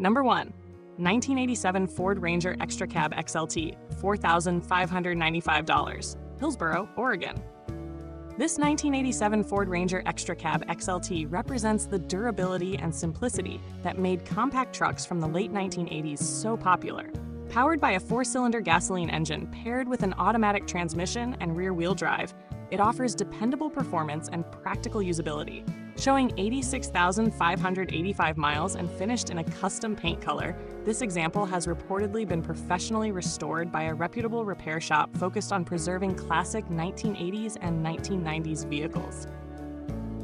Number 1. 1987 Ford Ranger XLT, $4,595, Hillsboro, Oregon. This 1987 Ford Ranger XLT represents the durability and simplicity that made compact trucks from the late 1980s so popular. Powered by a 4-cylinder gasoline engine paired with an automatic transmission and rear-wheel drive, it offers dependable performance and practical usability. Showing 86,585 miles and finished in a custom paint color, this example has reportedly been professionally restored by a reputable repair shop focused on preserving classic 1980s and 1990s vehicles.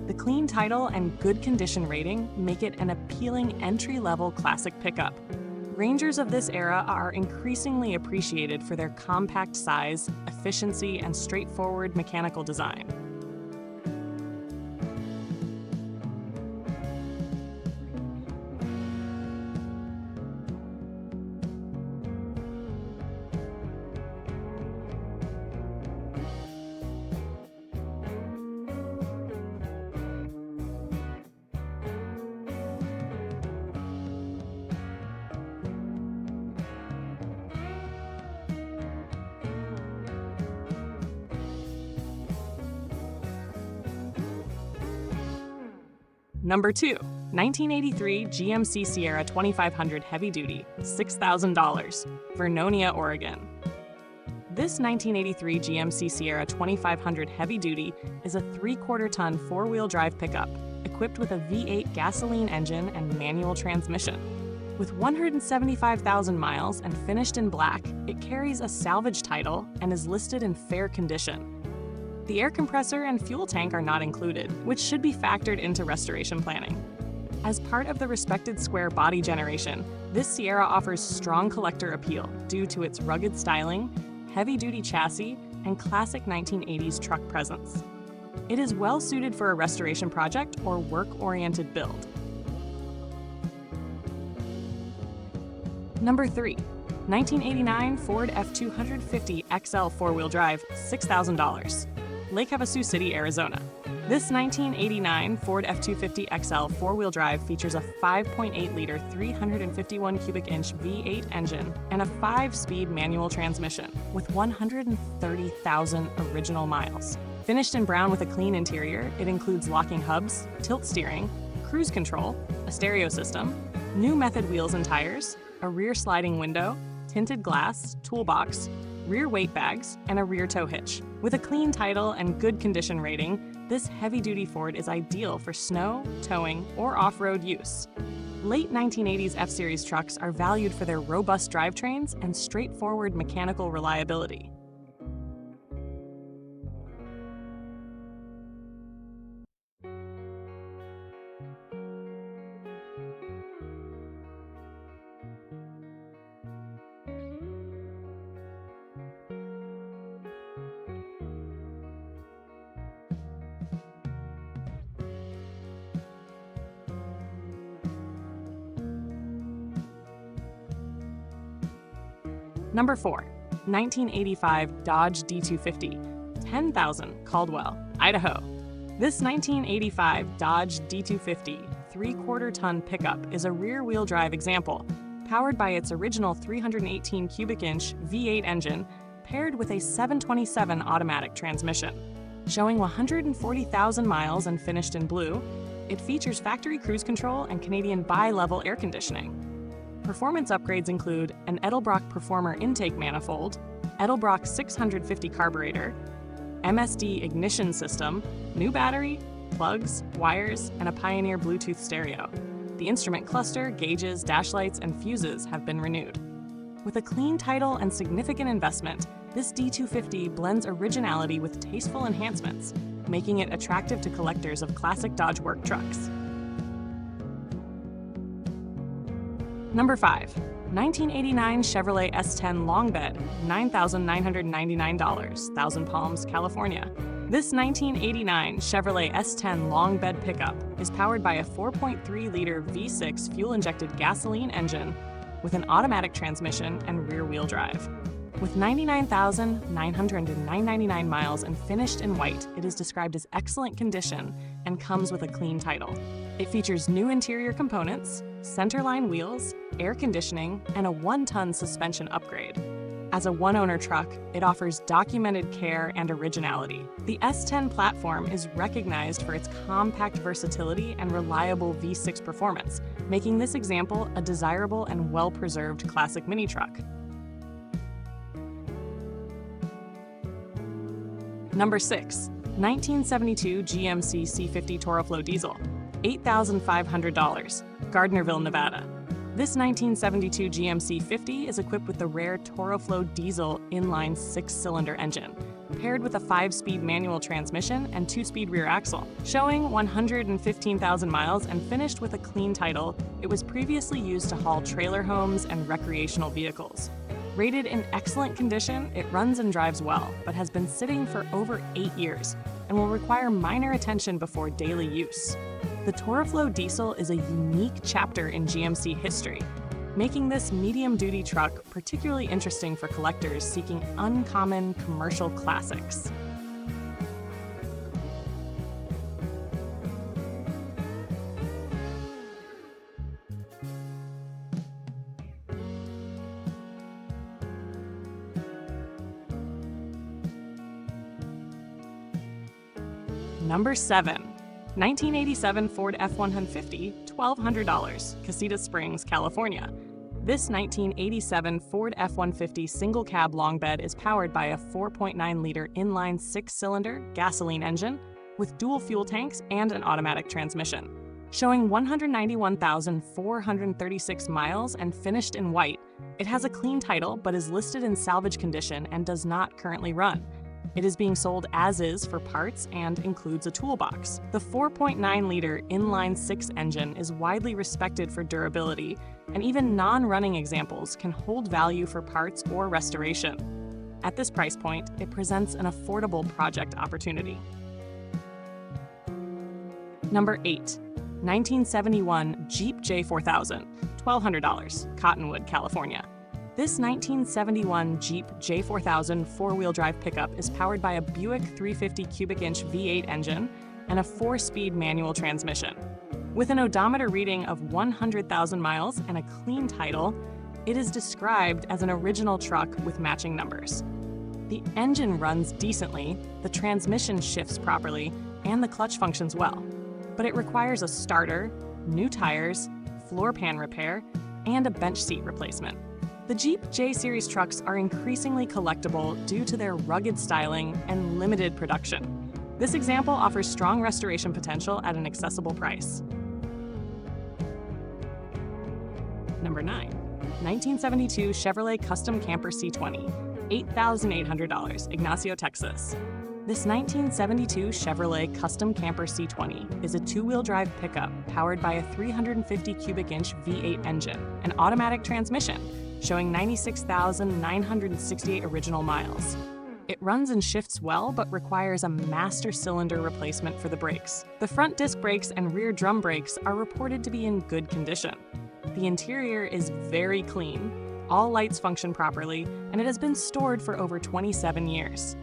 The clean title and good condition rating make it an appealing entry-level classic pickup. Rangers of this era are increasingly appreciated for their compact size, efficiency, and straightforward mechanical design. Number 2. 1983 GMC Sierra 2500 Heavy Duty, $6,000, Vernonia, Oregon. This 1983 GMC Sierra 2500 Heavy Duty is a 3/4-ton four-wheel drive pickup equipped with a V8 gasoline engine and manual transmission. With 175,000 miles and finished in black, it carries a salvage title and is listed in fair condition. The air compressor and fuel tank are not included, which should be factored into restoration planning. As part of the respected square body generation, this Sierra offers strong collector appeal due to its rugged styling, heavy-duty chassis, and classic 1980s truck presence. It is well suited for a restoration project or work-oriented build. Number 3. 1989 Ford F250 XL four-wheel drive, $6,000. Lake Havasu City, Arizona. This 1989 Ford F250 XL four-wheel drive features a 5.8-liter 351 cubic inch V8 engine and a 5-speed manual transmission with 130,000 original miles. Finished in brown with a clean interior, it includes locking hubs, tilt steering, cruise control, a stereo system, new method wheels and tires, a rear sliding window, tinted glass, toolbox, rear weight bags, and a rear tow hitch. With a clean title and good condition rating, this heavy-duty Ford is ideal for snow, towing, or off-road use. Late 1980s F-Series trucks are valued for their robust drivetrains and straightforward mechanical reliability. Number 4. 1985 Dodge D250, $10,000, Caldwell, Idaho. This 1985 Dodge D250 3/4-ton pickup is a rear-wheel drive example, powered by its original 318 cubic inch V8 engine paired with a 727 automatic transmission. Showing 140,000 miles and finished in blue, it features factory cruise control and Canadian bi-level air conditioning. Performance upgrades include an Edelbrock Performer intake manifold, Edelbrock 650 carburetor, MSD ignition system, new battery, plugs, wires, and a Pioneer Bluetooth stereo. The instrument cluster, gauges, dash lights, and fuses have been renewed. With a clean title and significant investment, this D250 blends originality with tasteful enhancements, making it attractive to collectors of classic Dodge work trucks. Number 5. 1989 Chevrolet S10 long bed, $9,999, Thousand Palms, California. This 1989 Chevrolet S10 long bed pickup is powered by a 4.3-liter V6 fuel-injected gasoline engine with an automatic transmission and rear-wheel drive. With 99,999 miles and finished in white, it is described as excellent condition and comes with a clean title. It features new interior components, centerline wheels, air conditioning, and a 1-ton suspension upgrade. As a one-owner truck, it offers documented care and originality. The S10 platform is recognized for its compact versatility and reliable V6 performance, making this example a desirable and well-preserved classic mini truck. Number 6. 1972 GMC C50 ToroFlow Diesel, $8,500, Gardnerville, Nevada. This 1972 GMC 50 is equipped with the rare ToroFlow diesel inline 6-cylinder engine, paired with a 5-speed manual transmission and 2-speed rear axle. Showing 115,000 miles and finished with a clean title, it was previously used to haul trailer homes and recreational vehicles. Rated in excellent condition, it runs and drives well, but has been sitting for over 8 years and will require minor attention before daily use. The ToroFlow Diesel is a unique chapter in GMC history, making this medium-duty truck particularly interesting for collectors seeking uncommon commercial classics. Number 7. 1987 Ford F150, $1,200, Casitas Springs, California. This 1987 Ford F150 single-cab long bed is powered by a 4.9-liter inline 6-cylinder gasoline engine with dual fuel tanks and an automatic transmission. Showing 191,436 miles and finished in white, it has a clean title but is listed in salvage condition and does not currently run. It is being sold as is for parts and includes a toolbox. The 4.9-liter inline-6 engine is widely respected for durability, and even non-running examples can hold value for parts or restoration. At this price point, it presents an affordable project opportunity. Number 8. 1971 Jeep J4000, $1,200, Cottonwood, California. This 1971 Jeep J4000 four-wheel drive pickup is powered by a Buick 350 cubic inch V8 engine and a 4-speed manual transmission. With an odometer reading of 100,000 miles and a clean title, it is described as an original truck with matching numbers. The engine runs decently, the transmission shifts properly, and the clutch functions well, but it requires a starter, new tires, floor pan repair, and a bench seat replacement. The Jeep J Series trucks are increasingly collectible due to their rugged styling and limited production. This example offers strong restoration potential at an accessible price. Number 9. 1972 Chevrolet Custom Camper C20, $8,800, Ignacio, Texas. This 1972 Chevrolet Custom Camper C20 is a 2-wheel drive pickup powered by a 350 cubic inch V8 engine, an automatic transmission, showing 96,968 original miles. It runs and shifts well, but requires a master cylinder replacement for the brakes. The front disc brakes and rear drum brakes are reported to be in good condition. The interior is very clean, all lights function properly, and it has been stored for over 27 years.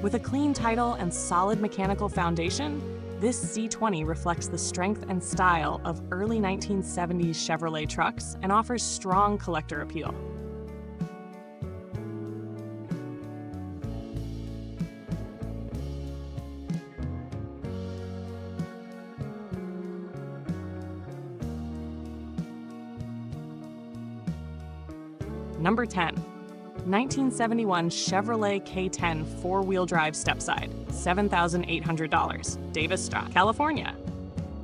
With a clean title and solid mechanical foundation, this C20 reflects the strength and style of early 1970s Chevrolet trucks and offers strong collector appeal. Number 10. 1971 Chevrolet K10 four-wheel drive Stepside, $7,800, Davis, California.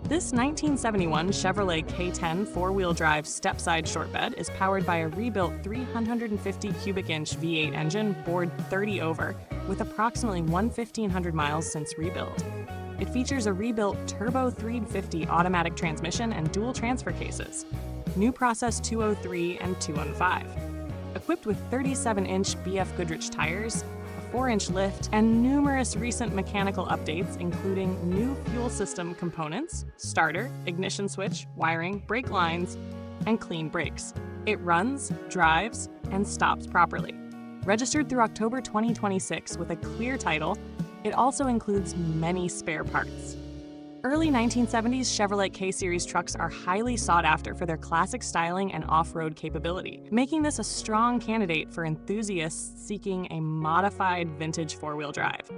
This 1971 Chevrolet K10 four-wheel drive Stepside short bed is powered by a rebuilt 350 cubic inch V8 engine bored 30 over with approximately 1,500 miles since rebuild. It features a rebuilt Turbo 350 automatic transmission and dual transfer cases, new Process 203 and 215. Equipped with 37-inch BF Goodrich tires, a 4-inch lift, and numerous recent mechanical updates including new fuel system components, starter, ignition switch, wiring, brake lines, and clean brakes. It runs, drives, and stops properly. Registered through October 2026 with a clear title, it also includes many spare parts. Early 1970s Chevrolet K-Series trucks are highly sought after for their classic styling and off-road capability, making this a strong candidate for enthusiasts seeking a modified vintage four-wheel drive.